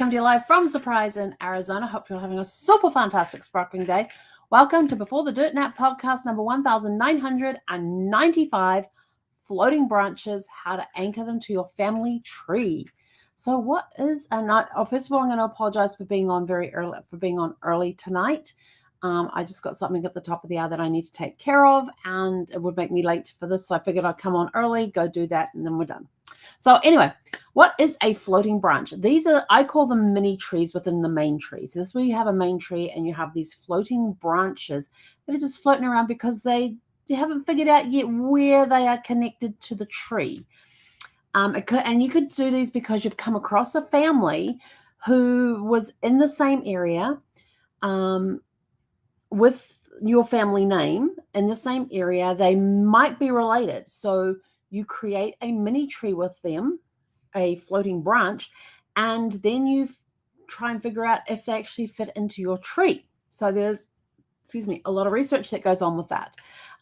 coming to you live from Surprise in Arizona. Hope you're having a super fantastic sparkling day. Welcome to Before the Dirt Nap podcast number 1995, Floating Branches, How to Anchor Them to Your Family Tree. So what is, first of all, I'm going to apologize for being on early tonight. I just got something at the top of the hour that I need to take care of, and it would make me late for this. So I figured I'd come on early, go do that, and then we're done. So anyway, what is a floating branch? I call them mini trees within the main tree. So this is where you have a main tree and you have these floating branches that are just floating around because you haven't figured out yet where they are connected to the tree. And you could do these because you've come across a family who was in the same area, with your family name in the same area. They might be related. So you create a mini tree with them, a floating branch, and then you try and figure out if they actually fit into your tree. So there's, a lot of research that goes on with that.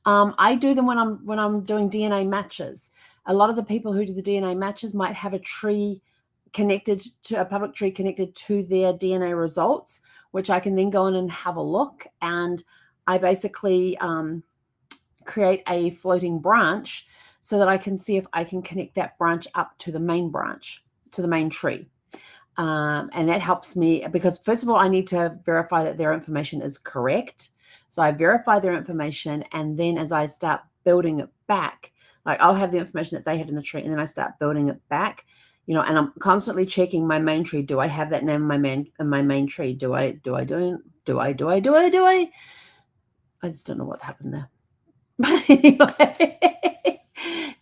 I do them when I'm doing DNA matches. A lot of the people who do the DNA matches might have a tree connected to a public tree connected to their DNA results, which I can then go in and have a look. And I basically create a floating branch so that I can see if I can connect that branch up to the main branch, to the main tree. And that helps me because, first of all, I need to verify that their information is correct. So I verify their information, and then as I start building it back, like I'll have the information that they had in the tree, and then I start building it back, and I'm constantly checking my main tree. Do I have that name in my main tree? Do I? I just don't know what happened there. But anyway,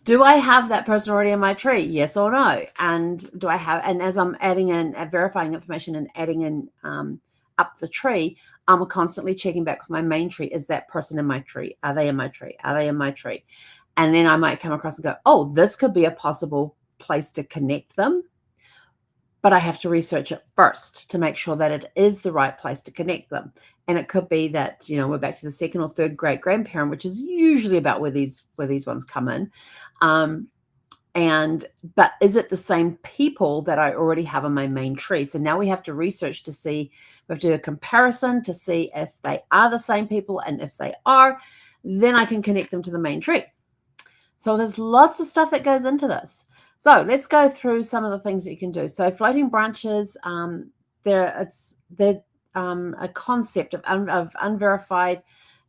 do I have that person already in my tree? Yes or no? And do I have, and as I'm adding in, verifying information and adding in up the tree, I'm constantly checking back with my main tree. Is that person in my tree? Are they in my tree? Are they in my tree? And then I might come across and go, oh, this could be a possible place to connect them. But I have to research it first to make sure that it is the right place to connect them. And it could be that, we're back to the second or third great grandparent, which is usually about where these ones come in. But is it the same people that I already have in my main tree? So now we have to research to see, we have to do a comparison to see if they are the same people. And if they are, then I can connect them to the main tree. So there's lots of stuff that goes into this. So let's go through some of the things that you can do. So floating branches, they're a concept of unverified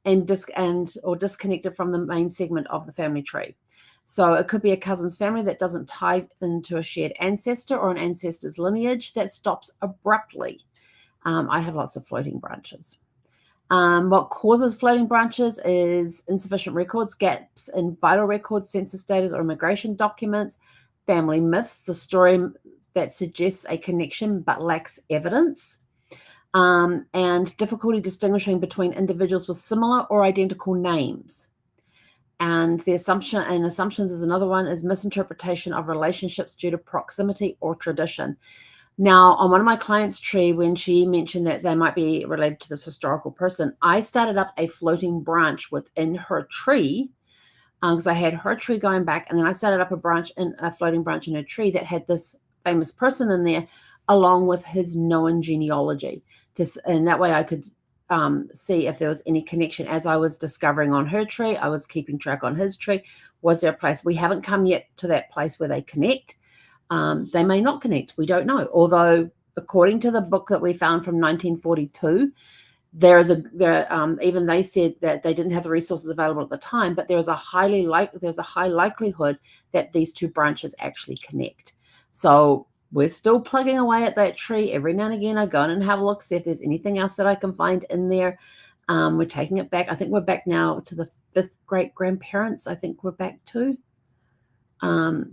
or disconnected from the main segment of the family tree. So it could be a cousin's family that doesn't tie into a shared ancestor or an ancestor's lineage that stops abruptly. I have lots of floating branches. What causes floating branches is insufficient records, gaps in vital records, census data or immigration documents, family myths, the story that suggests a connection but lacks evidence, and difficulty distinguishing between individuals with similar or identical names. And assumptions is another one, is misinterpretation of relationships due to proximity or tradition. Now, on one of my clients' tree, when she mentioned that they might be related to this historical person, I started up a floating branch within her tree because I had her tree going back, and then I started up a floating branch in her tree that had this famous person in there, along with his known genealogy. And that way I could see if there was any connection. As I was discovering on her tree, I was keeping track on his tree. Was there a place? We haven't come yet to that place where they connect. They may not connect. We don't know. Although, according to the book that we found from 1942, even they said that they didn't have the resources available at the time, but there's a high likelihood that these two branches actually connect. So we're still plugging away at that tree. Every now and again, I go in and have a look, see if there's anything else that I can find in there. We're taking it back. I think we're back now to the 5th great grandparents. I think we're back to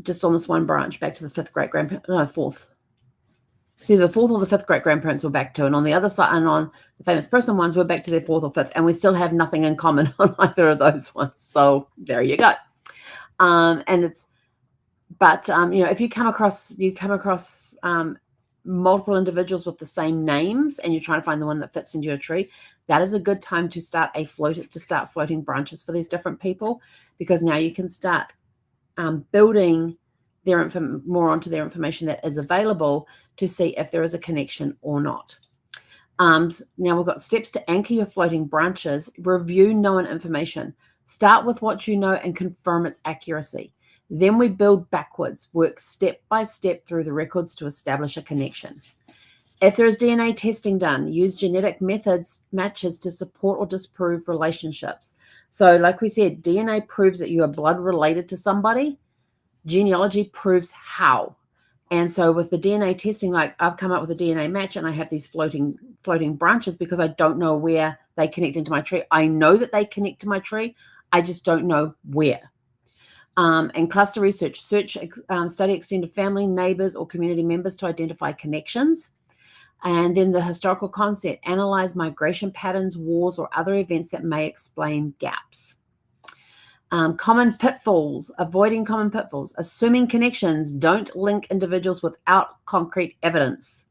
just on this one branch, back to the 5th great grandparents. No, 4th. See, the 4th or the 5th great grandparents we're back to, and on the other side, and on the famous person ones, we're back to their 4th or 5th, and we still have nothing in common on either of those ones. So there you go. If you come across multiple individuals with the same names, and you're trying to find the one that fits into your tree, that is a good time to start floating branches for these different people, because now you can start building more onto their information that is available to see if there is a connection or not. Now we've got steps to anchor your floating branches. Review known information. Start with what you know and confirm its accuracy. Then we build backwards, work step by step through the records to establish a connection. If there is DNA testing done, use genetic matches to support or disprove relationships. So like we said, DNA proves that you are blood related to somebody. Genealogy proves how. And so with the DNA testing, like I've come up with a DNA match and I have these floating branches because I don't know where they connect into my tree. I know that they connect to my tree. I just don't know where. And cluster research, study extended family, neighbors, or community members to identify connections. And then the historical concept, analyze migration patterns, wars, or other events that may explain gaps. Common pitfalls, avoiding common pitfalls, assuming connections, don't link individuals without concrete evidence.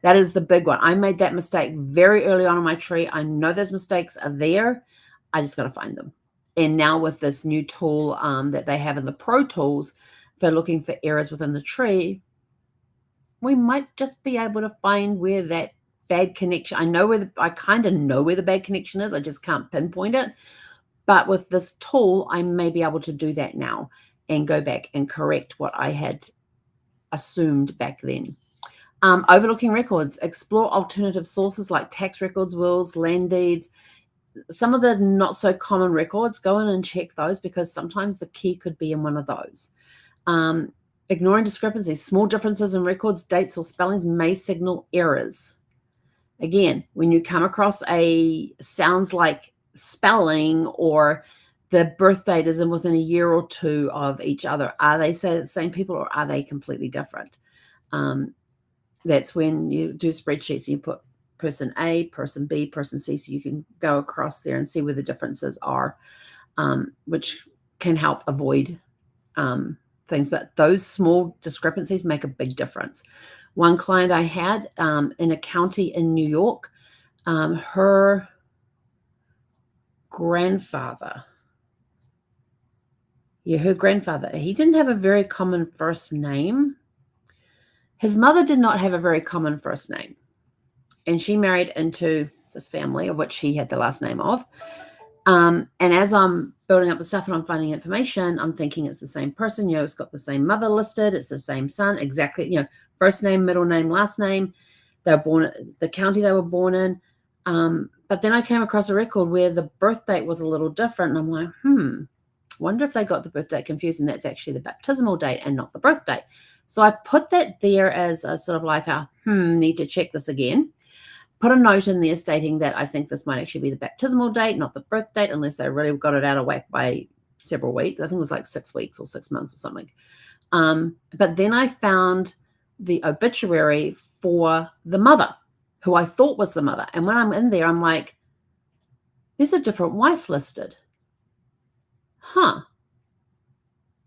That is the big one. I made that mistake very early on in my tree. I know those mistakes are there. I just got to find them. And now with this new tool that they have in the Pro Tools for looking for errors within the tree, we might just be able to find where that bad connection, I kind of know where the bad connection is. I just can't pinpoint it. But with this tool, I may be able to do that now and go back and correct what I had assumed back then. Overlooking records, explore alternative sources like tax records, wills, land deeds. Some of the not so common records, go in and check those because sometimes the key could be in one of those. Ignoring discrepancies, small differences in records, dates, or spellings may signal errors. Again, when you come across sounds like spelling or the birth date is within a year or two of each other, are they the same people or are they completely different? That's when you do spreadsheets and you put person A, person B, person C, so you can go across there and see where the differences are, which can help avoid things. But those small discrepancies make a big difference. One client I had in a county in New York, her grandfather, he didn't have a very common first name. His mother did not have a very common first name. And she married into this family of which he had the last name of. And as I'm building up the stuff and I'm finding information, I'm thinking it's the same person. It's got the same mother listed. It's the same son. Exactly. First name, middle name, last name. They were born at the county they were born in. But then I came across a record where the birth date was a little different. And I'm like, wonder if they got the birth date confused. And that's actually the baptismal date and not the birth date. So I put that there as a sort of like need to check this again. Put a note in there stating that I think this might actually be the baptismal date, not the birth date, unless they really got it out of whack by several weeks. I think it was like 6 weeks or 6 months or something. But then I found the obituary for the mother, who I thought was the mother. And when I'm in there, I'm like, there's a different wife listed.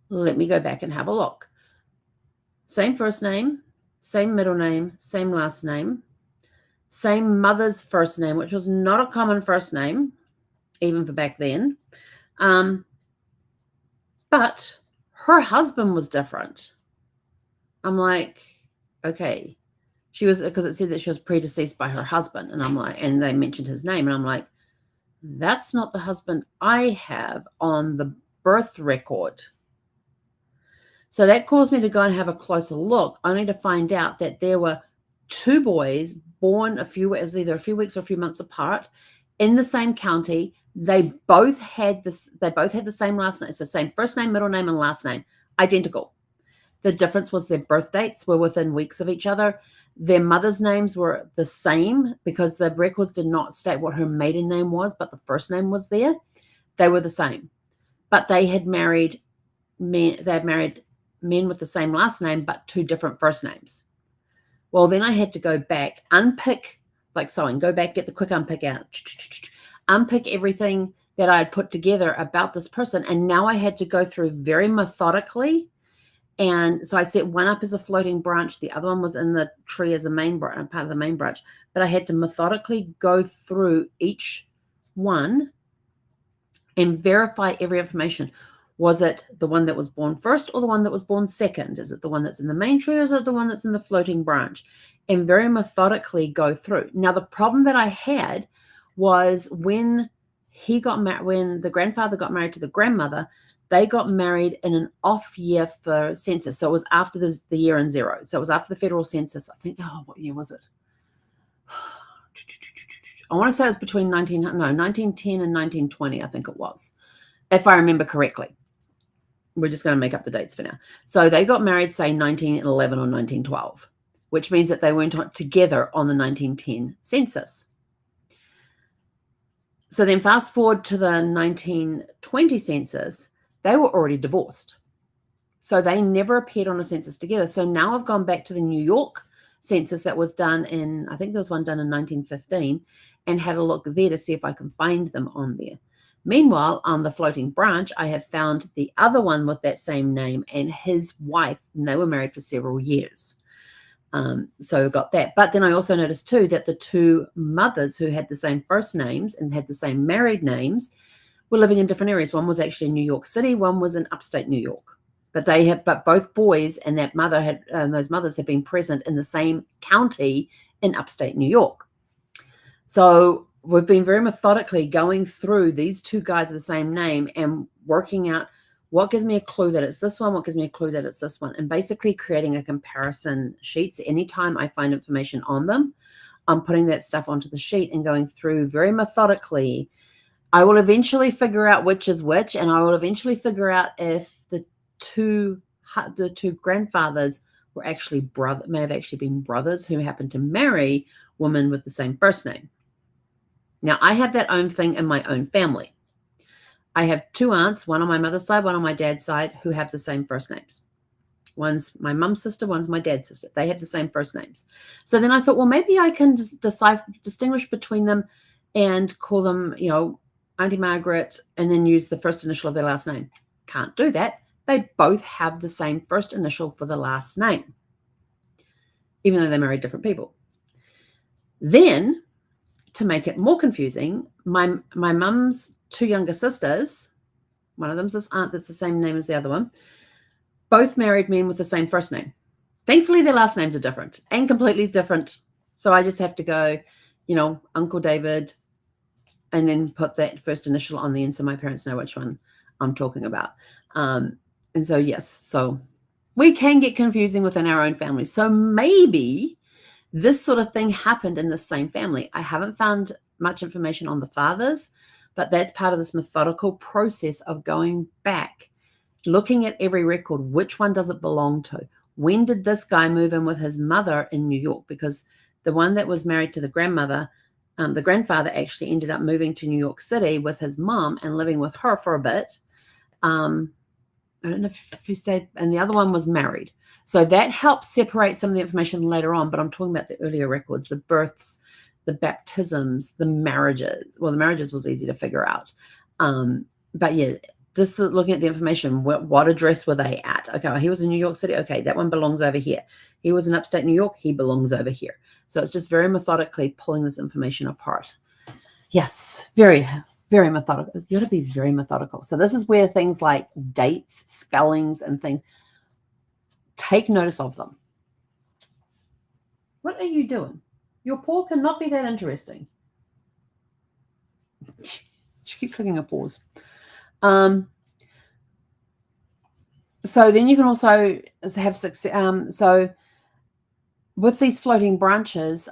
Let me go back and have a look. Same first name, same middle name, same last name. Same mother's first name, which was not a common first name, even for back then. But her husband was different. I'm like, okay. She was, because it said that she was predeceased by her husband. And I'm like, and they mentioned his name. And I'm like, that's not the husband I have on the birth record. So that caused me to go and have a closer look, only to find out that there were 2 boys born either a few weeks or a few months apart in the same county. They both had the same last name. It's the same first name, middle name, and last name, identical. The difference was their birth dates were within weeks of each other. Their mother's names were the same because the records did not state what her maiden name was, but the first name was there. They were the same, but they had married men. They had married men with the same last name, but 2 different first names. Well, then I had to go back, unpick, like sewing, go back, get the quick unpick out, unpick everything that I had put together about this person. And now I had to go through very methodically. And so I set one up as a floating branch. The other one was in the tree as a main part of the main branch. But I had to methodically go through each one and verify every information. Was it the one that was born first or the one that was born second? Is it the one that's in the main tree or is it the one that's in the floating branch? And very methodically go through. Now, the problem that I had was when the grandfather got married to the grandmother, they got married in an off year for census. So it was after the year in zero. So it was after the federal census. I think, what year was it? I want to say it was between 1910 and 1920, I think it was, if I remember correctly. We're just going to make up the dates for now. So they got married, say, 1911 or 1912, which means that they weren't together on the 1910 census. So then fast forward to the 1920 census, they were already divorced. So they never appeared on a census together. So now I've gone back to the New York census that was done in, I think there was one done in 1915, and had a look there to see if I can find them on there. Meanwhile, on the floating branch, I have found the other one with that same name and his wife, and they were married for several years. So got that. But then I also noticed too that the two mothers who had the same first names and had the same married names were living in different areas. One was actually in New York City, one was in upstate New York. But both boys and that mother those mothers had been present in the same county in upstate New York. So we've been very methodically going through these two guys of the same name and working out what gives me a clue that it's this one, what gives me a clue that it's this one, and basically creating a comparison sheet. So anytime I find information on them, I'm putting that stuff onto the sheet and going through very methodically. I will eventually figure out which is which, and I will eventually figure out if the two grandfathers were actually may have actually been brothers who happened to marry women with the same first name. Now, I have that own thing in my own family. I have two aunts, one on my mother's side, one on my dad's side, who have the same first names. One's my mom's sister, one's my dad's sister. They have the same first names. So then I thought, well, maybe I can distinguish between them and call them, Auntie Margaret, and then use the first initial of their last name. Can't do that. They both have the same first initial for the last name, even though they married different people. Then, to make it more confusing, my mum's two younger sisters, one of them's this aunt that's the same name as the other one, both married men with the same first name. Thankfully, their last names are different and completely different. So I just have to go, Uncle David, and then put that first initial on the end so my parents know which one I'm talking about. And so, yes, so we can get confusing within our own family. So maybe this sort of thing happened in the same family. I haven't found much information on the fathers, but that's part of this methodical process of going back, looking at every record. Which one does it belong to? When did this guy move in with his mother in New York? Because the one that was married to the grandmother, the grandfather actually ended up moving to New York City with his mom and living with her for a bit. I don't know if he stayed, and the other one was married. So that helps separate some of the information later on, but I'm talking about the earlier records, the births, the baptisms, the marriages. Well, the marriages was easy to figure out. But yeah, this is looking at the information. What address were they at? Okay, he was in New York City. Okay, that one belongs over here. He was in upstate New York. He belongs over here. So it's just very methodically pulling this information apart. Yes, very, very methodical. You got to be very methodical. So this is where things like dates, spellings, and things, take notice of them. What are you doing? Your paw cannot be that interesting. She keeps looking at paws. So then you can also have success. So with these floating branches,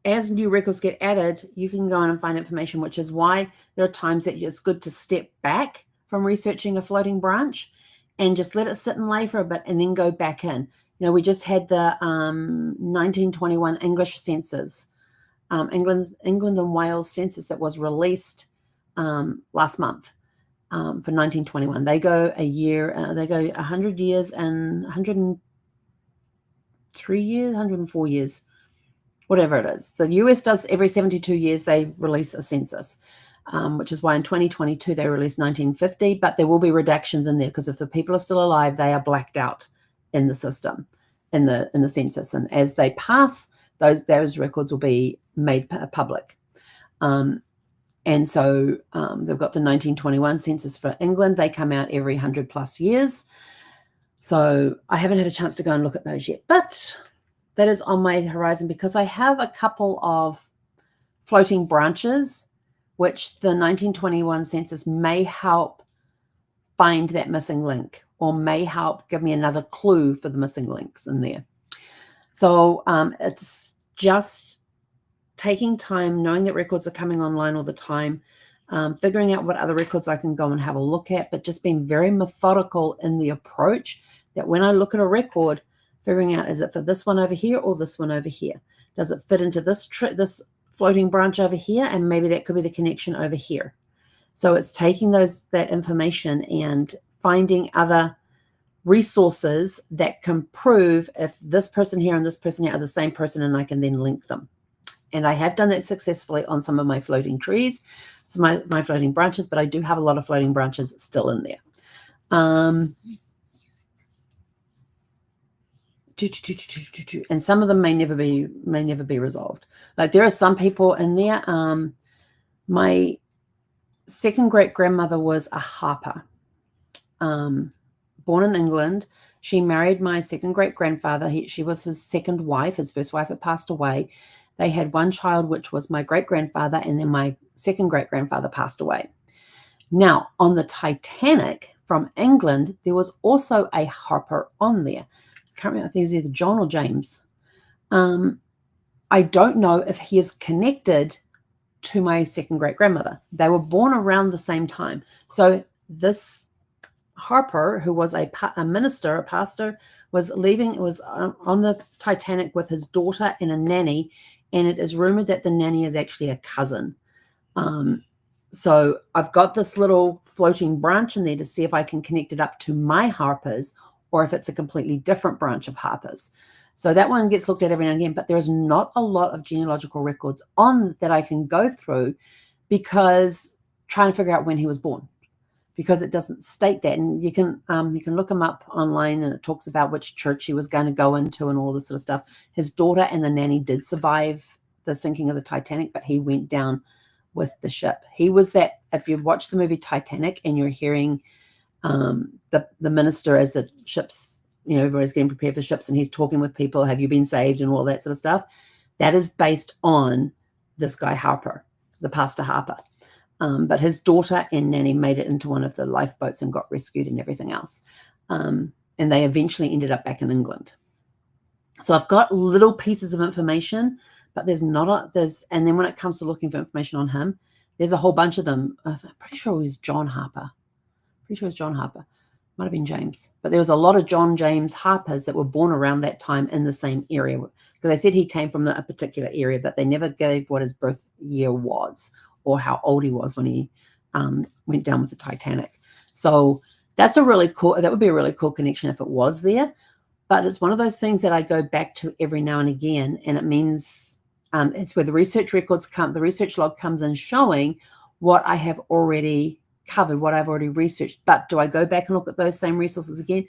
as new records get added, you can go in and find information, which is why there are times that it's good to step back from researching a floating branch and just let it sit and lay for a bit and then go back in. We just had the 1921 English census, England and Wales census that was released last month for 1921. They go a year, they go 100 years and 103 years, 104 years, whatever it is. The US does every 72 years, they release a census, which is why in 2022 they released 1950, but there will be redactions in there because if the people are still alive, they are blacked out in the system, in the census. And as they pass, those records will be made public. And so they've got the 1921 census for England. They come out every 100 plus years. So I haven't had a chance to go and look at those yet, but that is on my horizon because I have a couple of floating branches, which the 1921 census may help find that missing link or may help give me another clue for the missing links in there. So it's just taking time, knowing that records are coming online all the time, figuring out what other records I can go and have a look at, but just being very methodical in the approach that when I look at a record, figuring out, is it for this one over here or this one over here? Does it fit into this floating branch over here? And maybe that could be the connection over here. So it's taking that information and finding other resources that can prove if this person here and this person here are the same person, and I can then link them. And I have done that successfully on some of my floating trees, so my floating branches, but I do have a lot of floating branches still in there. And some of them may never be resolved. Like there are some people in there. My second great grandmother was a harper, born in England. She married my second great grandfather. She was his second wife. His first wife had passed away. They had one child, which was my great grandfather, and then my second great grandfather passed away. Now, on the Titanic from England, there was also a harper on there. I can't remember if it was either John or James. I don't know if he is connected to my second great grandmother. They were born around the same time. So this harper, who was a minister, a pastor, was on the Titanic with his daughter and a nanny, and it is rumored that the nanny is actually a cousin. So I've got this little floating branch in there to see if I can connect it up to my harpers or if it's a completely different branch of harpers. So that one gets looked at every now and again, but there's not a lot of genealogical records on that I can go through because trying to figure out when he was born, because it doesn't state that. And you can look him up online, and it talks about which church he was going to go into and all this sort of stuff. His daughter and the nanny did survive the sinking of the Titanic, but he went down with the ship. He was that, if you watch the movie Titanic and you're hearing the minister as the ships, everybody's getting prepared for ships, and he's talking with people, have you been saved and all that sort of stuff, that is based on this guy Harper, the pastor Harper. But his daughter and nanny made it into one of the lifeboats and got rescued and everything else. And they eventually ended up back in England. So I've got little pieces of information, but and then when it comes to looking for information on him, there's a whole bunch of them. I'm pretty sure it was John Harper. Might have been James, but there was a lot of John James Harpers that were born around that time in the same area, because they said he came from a particular area, but they never gave what his birth year was or how old he was when he went down with the Titanic. So that would be a really cool connection if it was there. But it's one of those things that I go back to every now and again, and it means it's where the research log comes in showing what I have already covered, what I've already researched. But do I go back and look at those same resources again?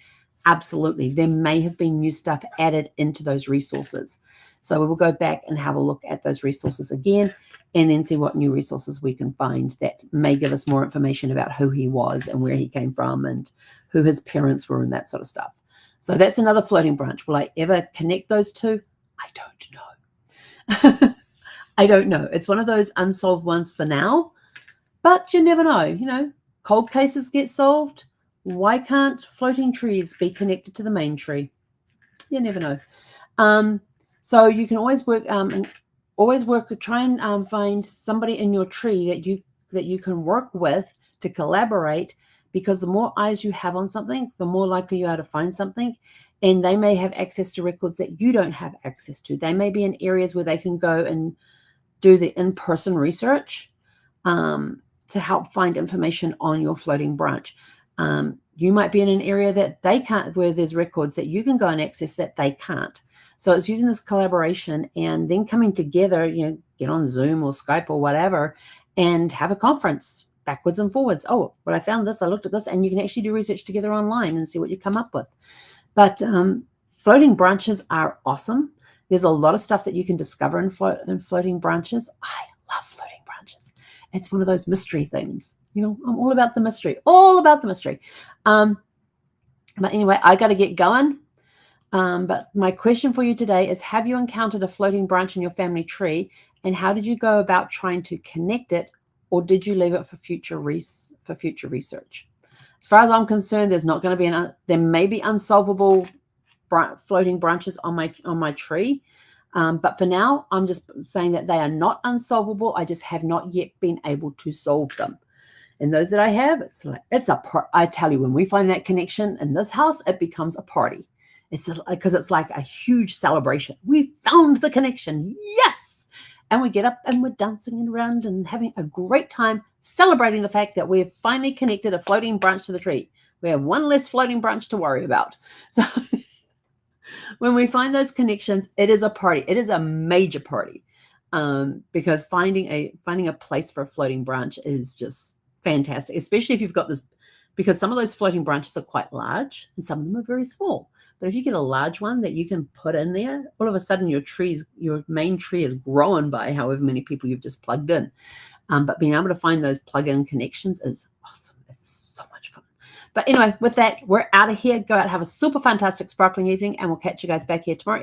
Absolutely. There may have been new stuff added into those resources. So we will go back and have a look at those resources again, and then see what new resources we can find that may give us more information about who he was and where he came from and who his parents were and that sort of stuff. So that's another floating branch. Will I ever connect those two? I don't know. I don't know. It's one of those unsolved ones for now, but you never know. Cold cases get solved. Why can't floating trees be connected to the main tree? You never know. So you can always try and find somebody in your tree that you can work with to collaborate, because the more eyes you have on something, the more likely you are to find something. And they may have access to records that you don't have access to. They may be in areas where they can go and do the in-person research to help find information on your floating branch. You might be in an area that they can't, where there's records that you can go and access that they can't. So it's using this collaboration and then coming together, get on Zoom or Skype or whatever, and have a conference backwards and forwards. Oh, well, I found this, I looked at this, and you can actually do research together online and see what you come up with. But floating branches are awesome. There's a lot of stuff that you can discover in floating branches. I love floating branches. It's one of those mystery things. You know, I'm all about the mystery, all about the mystery. But anyway, I got to get going. But my question for you today is, have you encountered a floating branch in your family tree, and how did you go about trying to connect it, or did you leave it for future research? As far as I'm concerned, there's not going to be there may be unsolvable floating branches on my tree, but for now, I'm just saying that they are not unsolvable. I just have not yet been able to solve them. And those that I have, it's a part. I tell you, when we find that connection in this house, it becomes a party. It's because it's like a huge celebration. We found the connection. Yes. And we get up and we're dancing around and having a great time celebrating the fact that we've finally connected a floating branch to the tree. We have one less floating branch to worry about. So when we find those connections, it is a party. It is a major party, because finding a place for a floating branch is just fantastic, especially if you've got this, because some of those floating branches are quite large and some of them are very small. But if you get a large one that you can put in there, all of a sudden your main tree is growing by however many people you've just plugged in. But being able to find those plug-in connections is awesome. It's so much fun. But anyway, with that, we're out of here. Go out, have a super fantastic, sparkling evening, and we'll catch you guys back here tomorrow.